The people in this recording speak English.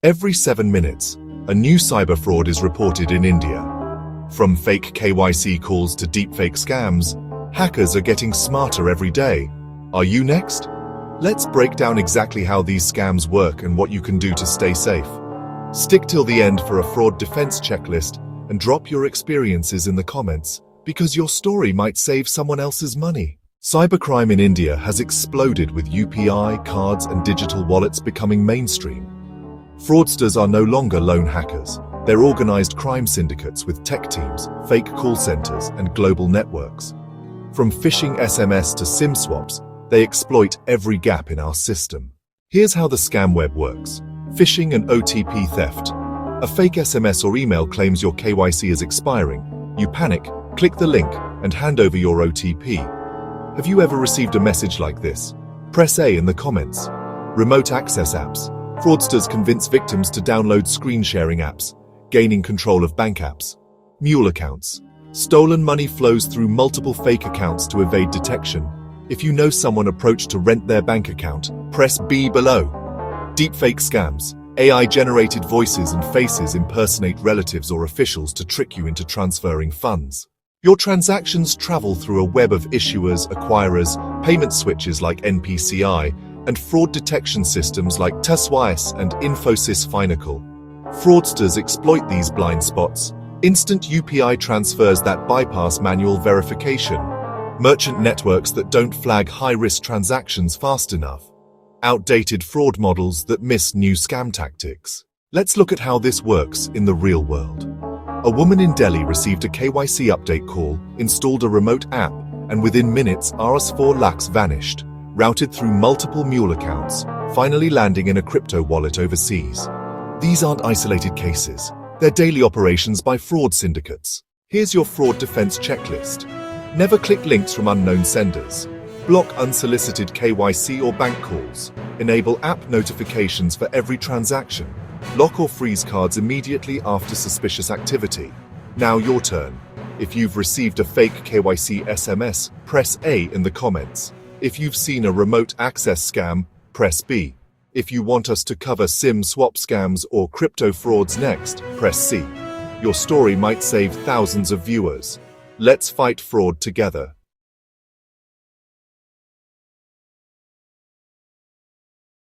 Every 7 minutes, a new cyber fraud is reported in India. From fake KYC calls to deepfake scams, hackers are getting smarter every day. Are you next? Let's break down exactly how these scams work and what you can do to stay safe. Stick till the end for a fraud defense checklist and drop your experiences in the comments, because your story might save someone else's money. Cybercrime in India has exploded with UPI, cards and digital wallets becoming mainstream. Fraudsters are no longer lone hackers. They're organized crime syndicates with tech teams, fake call centers, and global networks. From phishing SMS to SIM swaps, they exploit every gap in our system. Here's how the scam web works. Phishing and OTP theft. A fake SMS or email claims your KYC is expiring. You panic, click the link, and hand over your OTP. Have you ever received a message like this? Press A in the comments. Remote access apps. Fraudsters convince victims to download screen-sharing apps, gaining control of bank apps. Mule accounts. Stolen money flows through multiple fake accounts to evade detection. If you know someone approached to rent their bank account, press B below. Deepfake scams. AI-generated voices and faces impersonate relatives or officials to trick you into transferring funds. Your transactions travel through a web of issuers, acquirers, payment switches like NPCI, and fraud detection systems like TSYS and Infosys Finacle. Fraudsters exploit these blind spots. Instant UPI transfers that bypass manual verification. Merchant networks that don't flag high-risk transactions fast enough. Outdated fraud models that miss new scam tactics. Let's look at how this works in the real world. A woman in Delhi received a KYC update call, installed a remote app, and within minutes Rs 4 lakhs vanished, routed through multiple mule accounts, finally landing in a crypto wallet overseas. These aren't isolated cases. They're daily operations by fraud syndicates. Here's your fraud defense checklist. Never click links from unknown senders. Block unsolicited KYC or bank calls. Enable app notifications for every transaction. Lock or freeze cards immediately after suspicious activity. Now your turn. If you've received a fake KYC SMS, press A in the comments. If you've seen a remote access scam, press B. If you want us to cover SIM swap scams or crypto frauds next, press C. Your story might save thousands of viewers. Let's fight fraud together.